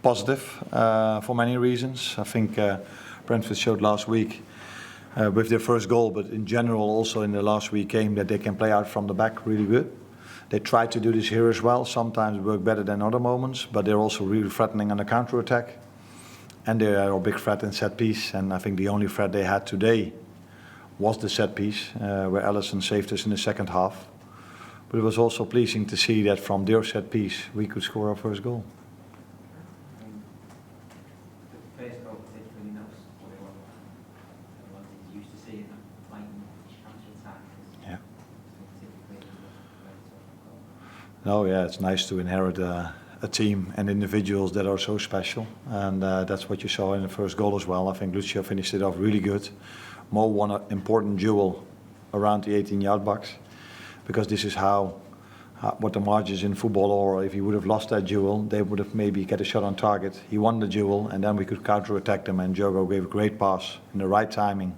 Positive for many reasons. I think Brentford showed last week with their first goal, but in general also in the last week game, that they can play out from the back really good. They try to do this here as well. Sometimes work better than other moments, but they're also really threatening on the counter-attack. And they are a big threat in set piece. And I think the only threat they had today was the set piece, where Alisson saved us in the second half. But it was also pleasing to see that from their set piece we could score our first goal. The first goal particularly knows what he's used to seeing that fighting counter-attack. Yeah. No, yeah, it's nice to inherit a team and individuals that are so special, and that's what you saw in the first goal as well. I think Lucio finished it off really good. Mo won an important duel around the 18-yard box, because this is what the margins in football are. Or if he would have lost that duel, they would have maybe get a shot on target. He won the duel, and then we could counter-attack them, and Diogo gave a great pass in the right timing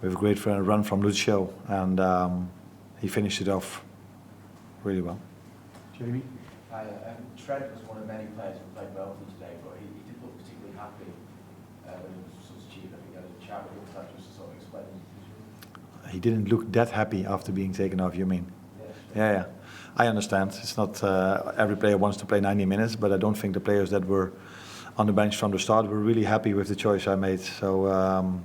with a great run from Lucio, and he finished it off really well. Jamie? Hi, Trent was one of many players who played well for you today, but he did look particularly happy when he was substituted. I think he had a chat with him, just to sort of explain his decision. He didn't look that happy after being taken off, you mean? Yeah. I understand. It's not every player wants to play 90 minutes, but I don't think the players that were on the bench from the start were really happy with the choice I made. So,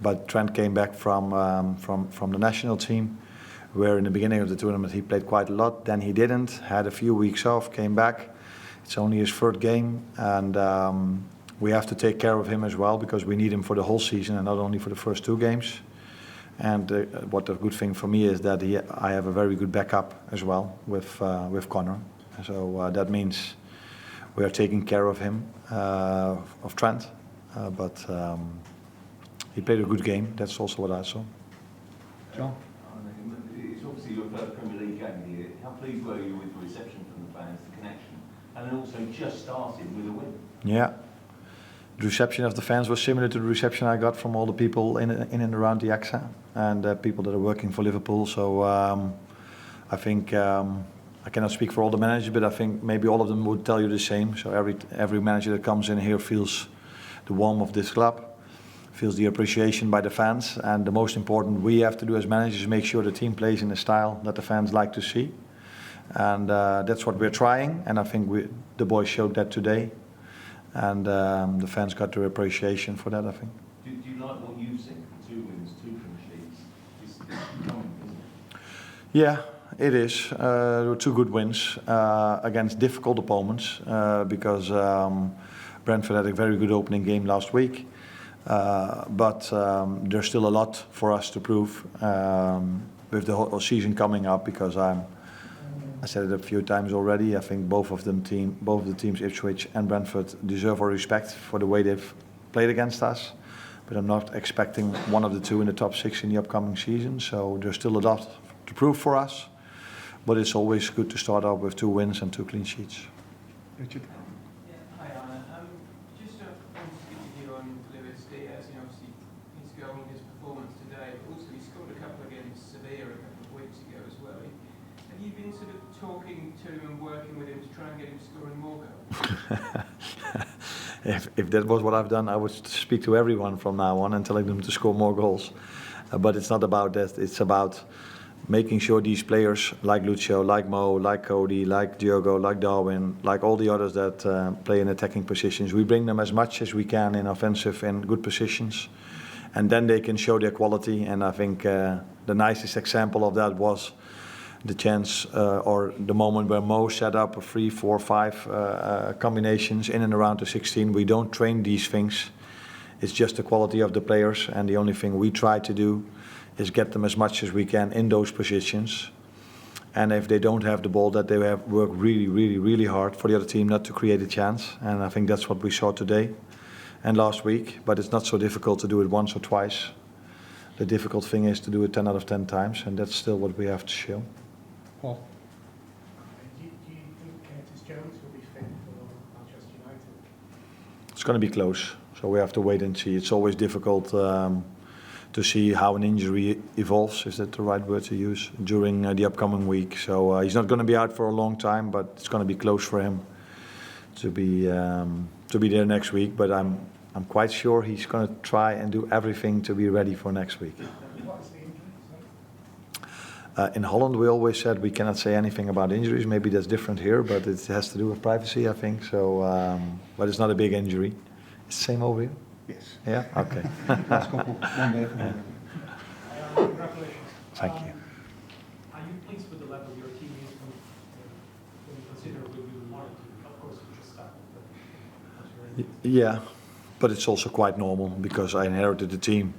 but Trent came back from the national team, where in the beginning of the tournament he played quite a lot. Then he didn't, had a few weeks off, came back. It's only his third game, and we have to take care of him as well, because we need him for the whole season and not only for the first two games. And what a good thing for me is that I have a very good backup as well with Connor. So that means we are taking care of him, of Trent. But he played a good game. That's also what I saw. John? It's obviously your first Premier League game here. How pleased were you with the reception from the fans, the connection, and then also just starting with a win? Yeah. The reception of the fans was similar to the reception I got from all the people in and around the AXA, and people that are working for Liverpool. So I think I cannot speak for all the managers, but I think maybe all of them would tell you the same. So every manager that comes in here feels the warmth of this club, feels the appreciation by the fans, and the most important we have to do as managers is make sure the team plays in the style that the fans like to see, and that's what we're trying. And I think the boys showed that today. And the fans got their appreciation for that, I think. Do you like what you've seen? 2 wins, 2 clean sheets. It's coming, isn't it? Yeah, it is. There were 2 good wins against difficult opponents, because Brentford had a very good opening game last week. But there's still a lot for us to prove with the whole season coming up, because I said it a few times already. I think both of the teams, Ipswich and Brentford, deserve our respect for the way they've played against us. But I'm not expecting one of the two in the top 6 in the upcoming season. So there's still a lot to prove for us. But it's always good to start out with 2 wins and 2 clean sheets. Richard? Yeah, hi Arne. Just wanted to get your view on Luis Diaz. Obviously his goal and his performance today, but also he scored a couple against Sevilla a couple of weeks ago as well. Have you been sort of talking to him and working with him to try and get him scoring more goals? If that was what I've done, I would speak to everyone from now on and telling them to score more goals. But it's not about that. It's about making sure these players like Lucio, like Mo, like Cody, like Diogo, like Darwin, like all the others that play in attacking positions, we bring them as much as we can in offensive and good positions. And then they can show their quality. And I think the nicest example of that was the chance or the moment where Mo set up a 3, 4, 5 combinations in and around the 16. We don't train these things. It's just the quality of the players, and the only thing we try to do is get them as much as we can in those positions. And if they don't have the ball, that they have work really, really, really hard for the other team not to create a chance. And I think that's what we saw today and last week. But it's not so difficult to do it once or twice. The difficult thing is to do it 10 out of 10 times, and that's still what we have to show. Paul? Do you think Curtis Jones will be fit for Manchester United? It's going to be close, so we have to wait and see. It's always difficult to see how an injury evolves, is that the right word to use, during the upcoming week. So he's not going to be out for a long time, but it's going to be close for him. to be there next week. But I'm quite sure he's going to try and do everything to be ready for next week. What's the injury? Sorry. In Holland, we always said we cannot say anything about injuries. Maybe that's different here, but it has to do with privacy, I think. So, but it's not a big injury. It's the same over here. Yes. Yeah. Okay. Last couple, one there for one. Congratulations. Thank you. Are you pleased with the level your team is when you consider we will want to? Of course, you just started, but what's your Yeah, but it's also quite normal because I inherited the team,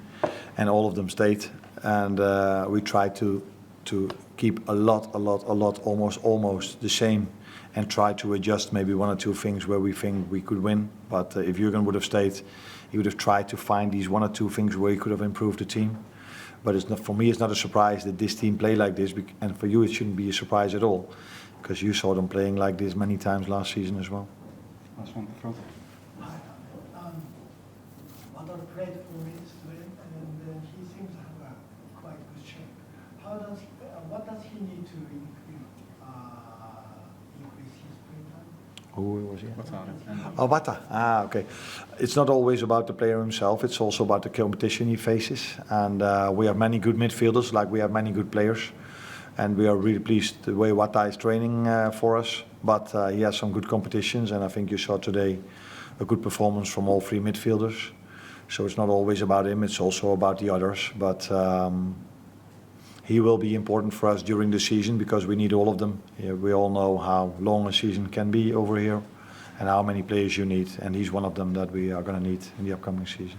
and all of them stayed, and we tried to keep a lot, almost the same, and try to adjust maybe one or two things where we think we could win. But if Jurgen would have stayed, he would have tried to find these one or two things where he could have improved the team. But it's not, for me, it's not a surprise that this team play like this, and for you, it shouldn't be a surprise at all, because you saw them playing like this many times last season as well. Last one at the front. Wanda played 4 minutes today, and he seems to have a quite good shape. What does he need to increase his playing time? Who was he? What's on it? Oh, Wata. Okay. It's not always about the player himself. It's also about the competition he faces. And we have many good midfielders, like we have many good players. And we are really pleased the way Wata is training for us. But he has some good competitions, and I think you saw today a good performance from all 3 midfielders. So it's not always about him. It's also about the others. But he will be important for us during the season because we need all of them. Yeah, we all know how long a season can be over here and how many players you need, and he's one of them that we are going to need in the upcoming season.